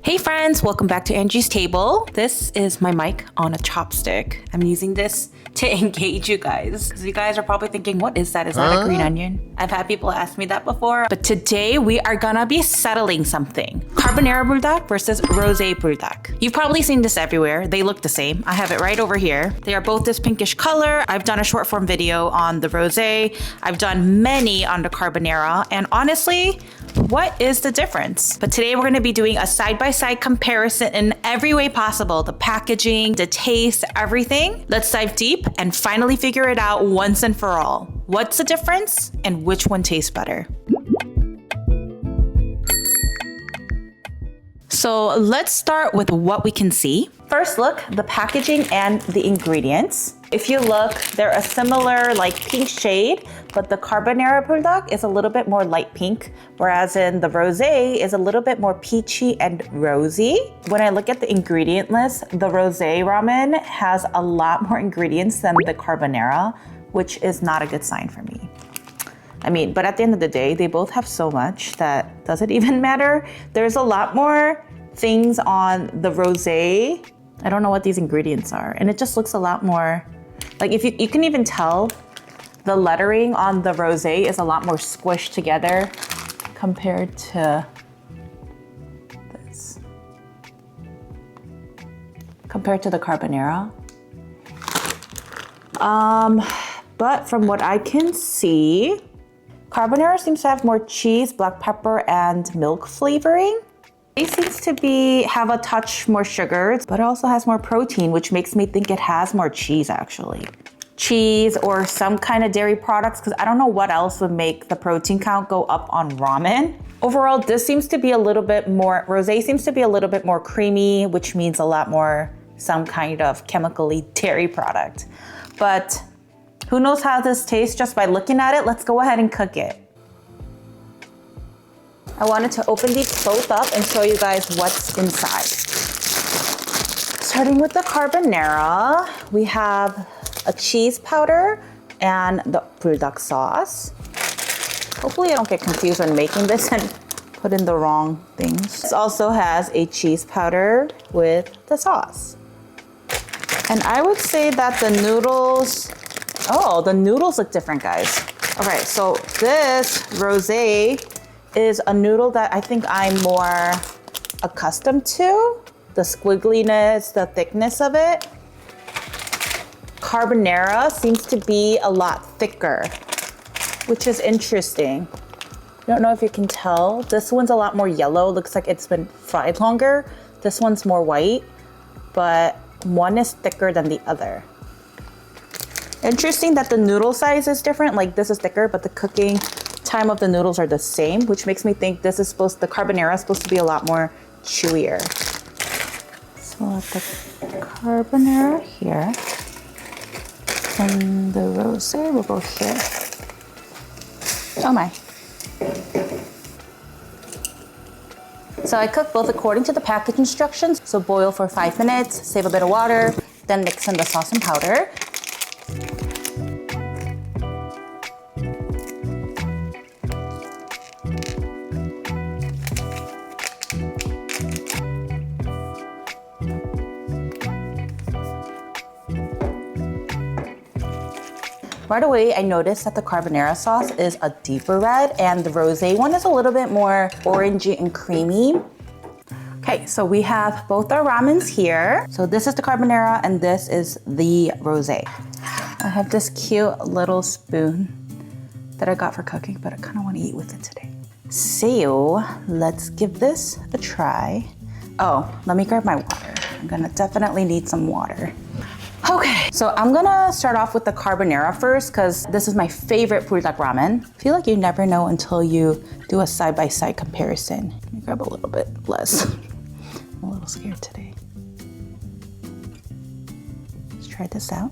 Hey friends, welcome back to Angie's Table. This is my mic on a chopstick. I'm using this to engage you guys because you guys are probably thinking, what is that? Is that a green onion? I've had people ask me that before, but today we are gonna be settling something. Carbonara Buldak versus Rosé Buldak. You've probably seen this everywhere. They look the same. I have it right over here. They are both this pinkish color. I've done a short form video on the Rosé. I've done many on the Carbonara, and honestly, what is the difference? But today we're gonna be doing a side-by-side comparison in every way possible. The packaging, the taste, everything. Let's dive deep and finally figure it out once and for all. What's the difference and which one tastes better? So let's start with what we can see. First look, the packaging and the ingredients. If you look, they're a similar like pink shade, but the Carbonara Buldak is a little bit more light pink, whereas in the Rosé is a little bit more peachy and rosy. When I look at the ingredient list, the Rosé ramen has a lot more ingredients than the Carbonara, which is not a good sign for me. I mean, but at the end of the day, they both have so much that does it even matter? There's a lot more things on the Rosé. I don't know what these ingredients are, and it just looks a lot more, like if you can even tell the lettering on the Rosé is a lot more squished together compared to this. Compared to the Carbonara. But from what I can see, Carbonara seems to have more cheese, black pepper, and milk flavoring. It seems to have a touch more sugar, but it also has more protein, which makes me think it has more cheese actually. Cheese or some kind of dairy products, because I don't know what else would make the protein count go up on ramen. Overall, this seems to be a little bit more, Rosé seems to be a little bit more creamy, which means a lot more some kind of chemically dairy product. But who knows how this tastes just by looking at it? Let's go ahead and cook it. I wanted to open these both up and show you guys what's inside. Starting with the Carbonara, we have a cheese powder and the Buldak sauce. Hopefully I don't get confused when making this and put in the wrong things. This also has a cheese powder with the sauce. And I would say that the noodles look different, guys. Okay, so this Rosé is a noodle that I think I'm more accustomed to. The squiggliness, the thickness of it. Carbonara seems to be a lot thicker, which is interesting. I don't know if you can tell. This one's a lot more yellow. Looks like it's been fried longer. This one's more white, but one is thicker than the other. Interesting that the noodle size is different. Like this is thicker, but the cooking time of the noodles are the same, which makes me think the Carbonara is supposed to be a lot more chewier. So let the Carbonara here. And the Rosé will go here. Oh my. So I cook both according to the package instructions. So boil for 5 minutes, save a bit of water, then mix in the sauce and powder. Right away, I noticed that the Carbonara sauce is a deeper red and the Rosé one is a little bit more orangey and creamy. Okay, so we have both our ramens here. So this is the Carbonara and this is the Rosé. I have this cute little spoon that I got for cooking, but I kind of want to eat with it today. So let's give this a try. Oh, let me grab my water. I'm gonna definitely need some water. Okay, so I'm gonna start off with the Carbonara first because this is my favorite Buldak ramen. I feel like you never know until you do a side-by-side comparison. Let me grab a little bit less. I'm a little scared today. Let's try this out.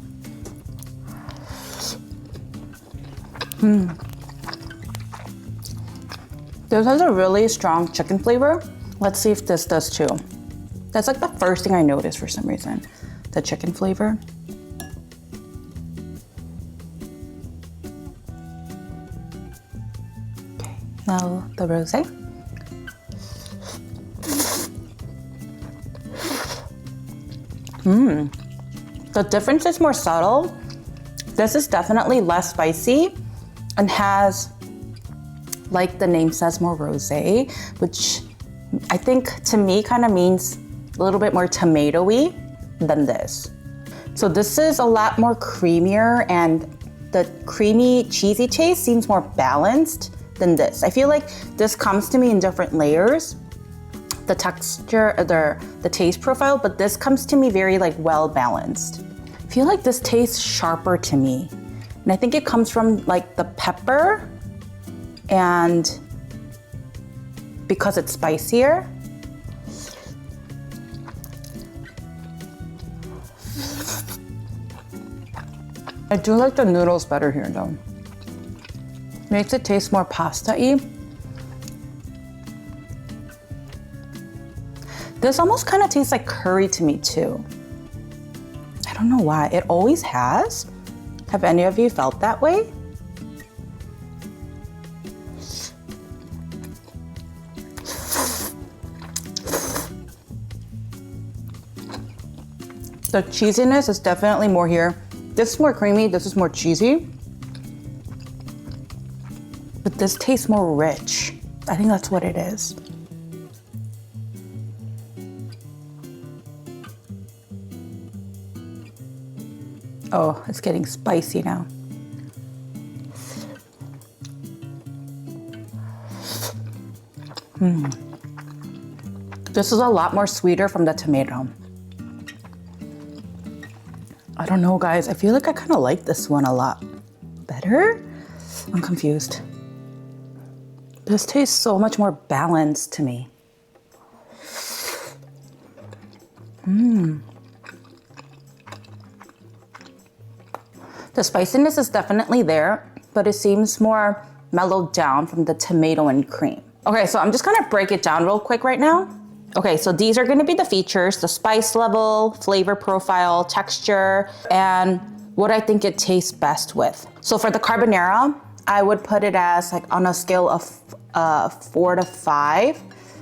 This has a really strong chicken flavor. Let's see if this does too. That's like the first thing I noticed for some reason. The chicken flavor. Okay, now the Rosé. The difference is more subtle. This is definitely less spicy and has, like the name says, more rosé, which I think to me kind of means a little bit more tomatoey than this. So this is a lot more creamier, and the creamy cheesy taste seems more balanced than this. I feel like this comes to me in different layers, the texture, the taste profile, but this comes to me very like well balanced. I feel like this tastes sharper to me. And I think it comes from like the pepper and because it's spicier. I do like the noodles better here though. Makes it taste more pasta-y. This almost kind of tastes like curry to me too. I don't know why, it always has. Have any of you felt that way? The cheesiness is definitely more here. This is more creamy, this is more cheesy. But this tastes more rich. I think that's what it is. Oh, it's getting spicy now. This is a lot more sweeter from the tomato. I don't know, guys. I feel like I kind of like this one a lot better. I'm confused. This tastes so much more balanced to me. The spiciness is definitely there, but it seems more mellowed down from the tomato and cream. Okay, so I'm just gonna break it down real quick right now. Okay, so these are gonna be the features, the spice level, flavor profile, texture, and what I think it tastes best with. So for the carbonara, I would put it as like on a scale of 4 to 5.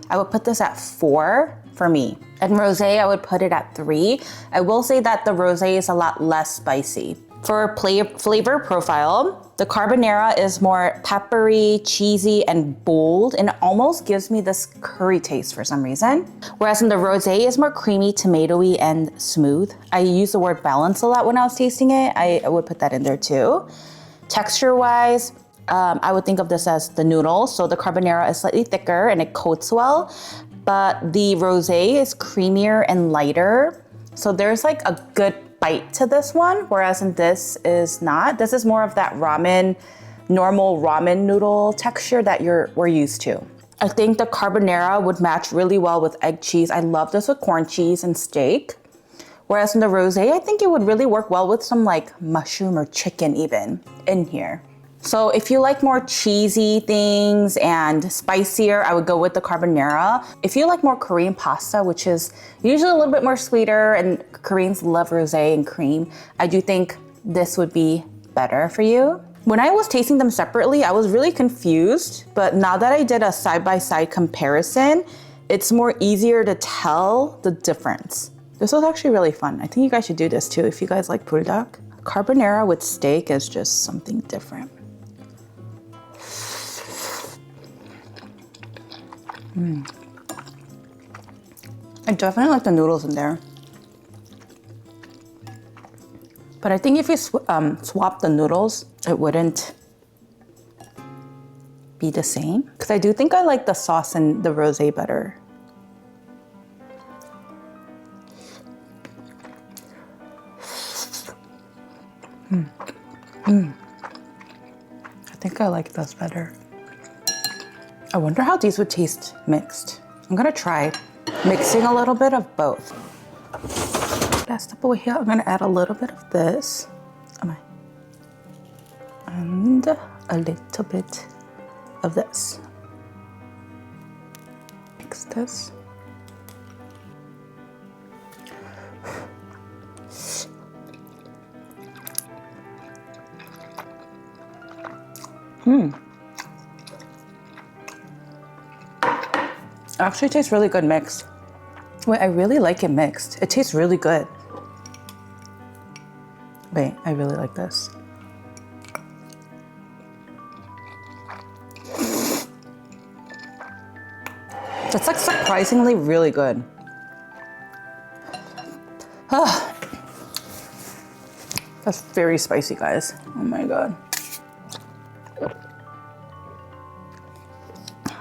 I would put this at 4 for me. And rosé, I would put it at 3. I will say that the rosé is a lot less spicy. For flavor profile, the carbonara is more peppery, cheesy, and bold, and it almost gives me this curry taste for some reason. Whereas in the rosé is more creamy, tomatoey, and smooth. I use the word balance a lot when I was tasting it. I would put that in there too. Texture-wise, I would think of this as the noodles. So the carbonara is slightly thicker and it coats well, but the rosé is creamier and lighter. So there's like a good bite to this one, whereas in this is not. This is more of that ramen, normal ramen noodle texture that we're used to. I think the carbonara would match really well with egg cheese. I love this with corn cheese and steak. Whereas in the rosé, I think it would really work well with some like mushroom or chicken even in here. So if you like more cheesy things and spicier, I would go with the carbonara. If you like more Korean pasta, which is usually a little bit more sweeter, and Koreans love rosé and cream, I do think this would be better for you. When I was tasting them separately, I was really confused, but now that I did a side-by-side comparison, it's more easier to tell the difference. This was actually really fun. I think you guys should do this too if you guys like buldak. Carbonara with steak is just something different. I definitely like the noodles in there. But I think if you swap the noodles, it wouldn't be the same. Because I do think I like the sauce and the rosé better. I think I like this better. I wonder how these would taste mixed. I'm gonna try mixing a little bit of both. Last step over here, I'm gonna add a little bit of this. And a little bit of this. Mix this. Actually tastes really good mixed. Wait, I really like it mixed. It tastes really good. Wait, I really like this. It's like surprisingly really good. That's very spicy, guys. Oh my God.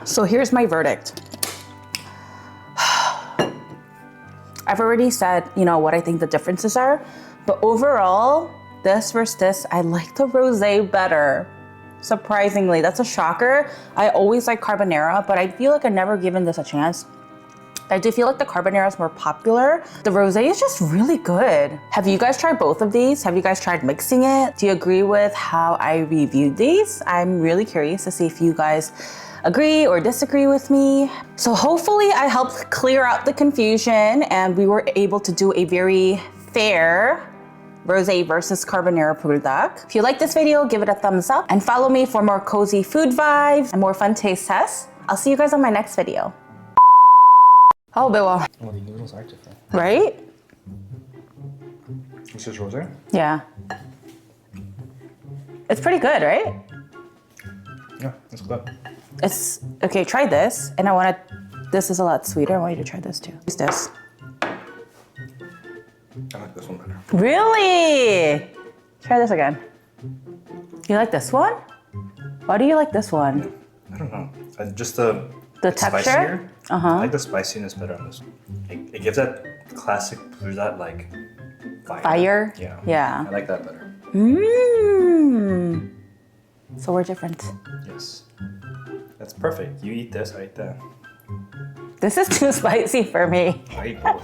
So here's my verdict. I've already said, you know, what I think the differences are, but overall, this versus this, I like the rosé better. Surprisingly, that's a shocker. I always like carbonara, but I feel like I've never given this a chance. I do feel like the carbonara is more popular. The rosé is just really good. Have you guys tried both of these? Have you guys tried mixing it? Do you agree with how I reviewed these? I'm really curious to see if you guys agree or disagree with me. So hopefully I helped clear out the confusion and we were able to do a very fair rosé versus carbonara buldak. If you like this video, give it a thumbs up and follow me for more cozy food vibes and more fun taste tests. I'll see you guys on my next video. Oh, 매워. Oh, the noodles are different. Right? This is rosé? Yeah. It's pretty good, right? Yeah, it's good. It's, okay, try this. And this is a lot sweeter. I want you to try this too. Use this. I like this one better. Really? Try this again. You like this one? Why do you like this one? I don't know. Just The texture? Spicier. Uh-huh. I like the spiciness better on this. It gives that classic buldak like fire. Fire? Yeah. Yeah. I like that better. Mmm. So we're different. Yes. That's perfect. You eat this, I eat that. This is too spicy for me. I eat both.